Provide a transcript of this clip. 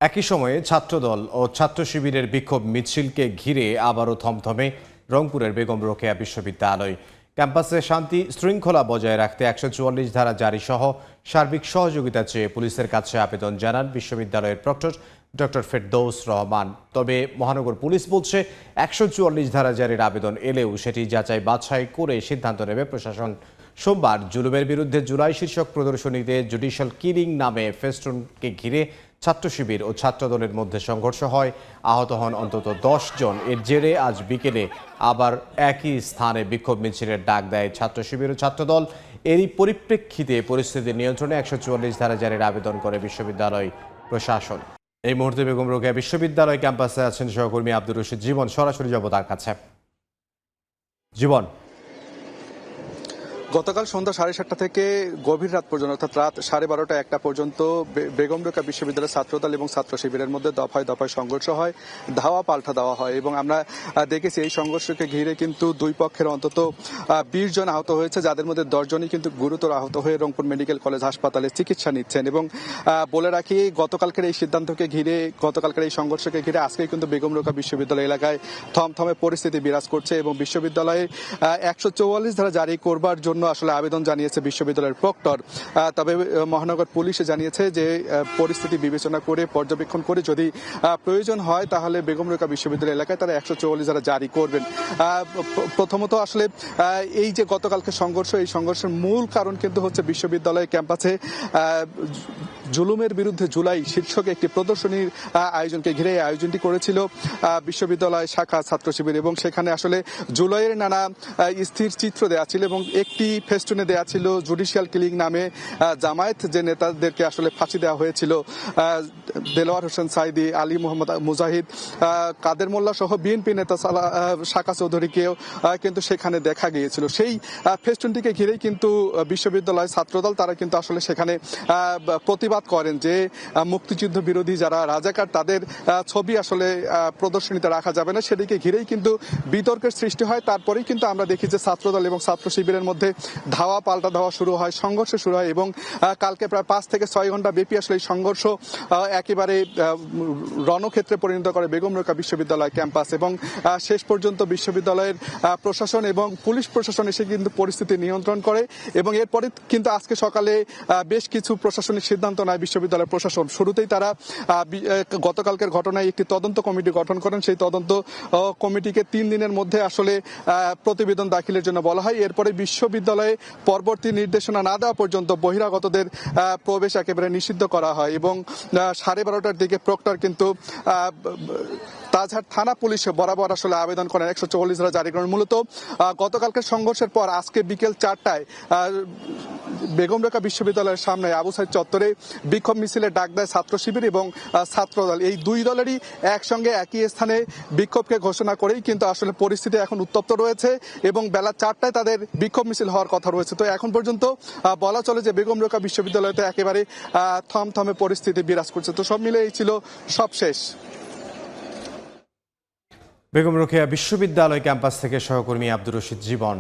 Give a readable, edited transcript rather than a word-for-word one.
একই সময়ে ছাত্রদল ও ছাত্র শিবিরের বিক্ষোভ মিছিলকে ঘিরে আবারও থমথমে রংপুরের বেগম রোকেয়া বিশ্ববিদ্যালয় ক্যাম্পাসে শান্তি শৃঙ্খলা বজায় রাখতে ১৪৪ ধারা জারি সহ সার্বিক সহযোগিতা চেয়ে পুলিশের কাছে আবেদন জানান বিশ্ববিদ্যালয়ের প্রক্টর ডক্টর ফেরদৌস রহমান। তবে মহানগর পুলিশ বলছে ১৪৪ ধারা জারির আবেদন এলেও সেটি যাচাই বাছাই করে সিদ্ধান্ত নেবে প্রশাসন। সোমবার জুলুমের বিরুদ্ধে জুলাই শীর্ষক প্রদর্শনীতে জুডিশিয়াল কিলিং নামে ফেস্টুনকে ঘিরে ছাত্র শিবির ও ছাত্রদলের মধ্যে সংঘর্ষ হয়, আহত হন অন্তত ১০ জন। এর জেরে আজ বিকেলে আবার একই স্থানে বিক্ষোভ মিছিলের ডাক দেয় ছাত্র শিবির ও ছাত্রদল। এরই পরিপ্রেক্ষিতে পরিস্থিতি নিয়ন্ত্রণে ১৪৪ ধারা জারির আবেদন করে বিশ্ববিদ্যালয় প্রশাসন। এই মুহূর্তে বেগম রোকেয়া বিশ্ববিদ্যালয় ক্যাম্পাসে আছেন সহকর্মী আব্দুর রশিদ জীবন। সরাসরি যাব তার কাছে। জীবন, গতকাল সন্ধ্যা 7:30 থেকে গভীর রাত পর্যন্ত অর্থাৎ রাত 12:30-1টা পর্যন্ত বেগম রোকেয়া বিশ্ববিদ্যালয়ের ছাত্রদল এবং ছাত্র শিবিরের মধ্যে দফায় দফায় সংঘর্ষ হয়, ধাওয়া পাল্টা দেওয়া হয় এবং আমরা দেখেছি এই সংঘর্ষকে ঘিরে কিন্তু দুই পক্ষের অন্তত 20 জন আহত হয়েছে, যাদের মধ্যে 10 জনই কিন্তু গুরুতর আহত হয়ে রংপুর মেডিকেল কলেজ হাসপাতালে চিকিৎসা নিচ্ছেন। এবং বলে রাখি, গতকালকের এই সিদ্ধান্তকে ঘিরে, গতকালকের এই সংঘর্ষকে ঘিরে আজকেই কিন্তু বেগম রোকেয়া বিশ্ববিদ্যালয় এলাকায় থমথমে পরিস্থিতি বিরাজ করছে এবং বিশ্ববিদ্যালয়ে ১৪৪ ধারা জারি করবার জন্য আসলে আবেদন জানিয়েছে বিশ্ববিদ্যালয়ের প্রক্টর। তবে মহানগর পুলিশে জানিয়েছে যে পরিস্থিতি বিবেচনা করে, পর্যবেক্ষণ করে যদি প্রয়োজন হয় তাহলে বেগম রোকেয়া বিশ্ববিদ্যালয় এলাকায় তারা ১৪৪ ধারা জারি করবেন। প্রথমত আসলে এই যে গতকালকে সংঘর্ষ, এই সংঘর্ষের মূল কারণ কিন্তু হচ্ছে বিশ্ববিদ্যালয় ক্যাম্পাসে জুলুমের বিরুদ্ধে জুলাই শীর্ষক একটি প্রদর্শনীর আয়োজনকে ঘিরে আয়োজনটি করেছিল বিশ্ববিদ্যালয় শাখা ছাত্র শিবির এবং সেখানে আসলে জুলাইয়ের নানা স্থির চিত্র দেওয়া ছিল এবং একটি ফেস্টুনে দেওয়া ছিল জুডিশিয়াল কিলিং নামে জামায়াত যে নেতাদেরকে আসলে ফাঁসি দেওয়া হয়েছিল, দেলোয়ার হোসেন সাইদি, আলী মোহাম্মদ মুজাহিদ, কাদের মোল্লা সহ বিএনপি নেতা শাখা চৌধুরীকেও কিন্তু সেখানে দেখা গিয়েছিল। সেই ফেস্টুনটিকে ঘিরেই কিন্তু বিশ্ববিদ্যালয় ছাত্রদল তারা কিন্তু আসলে সেখানে প্রতিবাদ করেন যে মুক্তিযুদ্ধ বিরোধী যারা রাজাকার তাদের ছবি আসলে প্রদর্শনীতে রাখা যাবে না, সেদিকে ঘিরেই কিন্তু বিতর্কের সৃষ্টি হয়। তারপরেই কিন্তু আমরা দেখি যে ছাত্রদল এবং ছাত্র শিবিরের মধ্যে ধাওয়া পাল্টা ধাওয়া শুরু হয়, সংঘর্ষ শুরু হয় এবং কালকে প্রায় 5 থেকে 6 ঘন্টা ব্যাপী আসলে এই সংঘর্ষ একেবারে রণক্ষেত্রে পরিণত করে বেগম রোকেয়া বিশ্ববিদ্যালয় ক্যাম্পাস এবং শেষ পর্যন্ত বিশ্ববিদ্যালয়ের প্রশাসন এবং পুলিশ প্রশাসন এসে কিন্তু পরিস্থিতি নিয়ন্ত্রণ করে এবং এরপরে কিন্তু আজকে সকালে বেশ কিছু প্রশাসনিক সিদ্ধান্ত নেয় বিশ্ববিদ্যালয় প্রশাসন। শুরুতেই তারা গতকালকের ঘটনায় একটি তদন্ত কমিটি গঠন করেন। সেই তদন্ত কমিটিকে 3 দিনের মধ্যে আসলে প্রতিবেদন দাখিলের জন্য বলা হয়। এরপরে বিশ্ববিদ্যালয়ে পরবর্তী নির্দেশনা না দেওয়া পর্যন্ত বহিরাগতদের প্রবেশ একেবারে নিষিদ্ধ করা হয় এবং 12:30টার দিকে প্রক্টর কিন্তু তাজহাট থানা পুলিশে বরাবর আসলে আবেদন করেন ১৪৪ ধারা জারি করেন। মূলত গতকালকের সংঘর্ষের পর আজকে বিকেল 4টায় বেগম রোকেয়া বিশ্ববিদ্যালয়ের সামনে আবু সাইদ চত্বরে বিক্ষোভ মিছিলের ডাক দেয় ছাত্র শিবির এবং ছাত্রদল। এই দুই দলেরই একসঙ্গে একই স্থানে বিক্ষোভকে ঘোষণা করেই কিন্তু আসলে পরিস্থিতি এখন উত্তপ্ত রয়েছে এবং বেলা 4টায় তাদের বিক্ষোভ মিছিল হওয়ার কথা রয়েছে। তো এখন পর্যন্ত বলা চলে যে বেগম রোকেয়া বিশ্ববিদ্যালয়তে একেবারে থমথমে পরিস্থিতি বিরাজ করছে। তো সব মিলে এই ছিল সব শেষ। বেগম রোকেয়া বিশ্ববিদ্যালয় ক্যাম্পাস থেকে সহকর্মী আব্দুর রশিদ জীবন।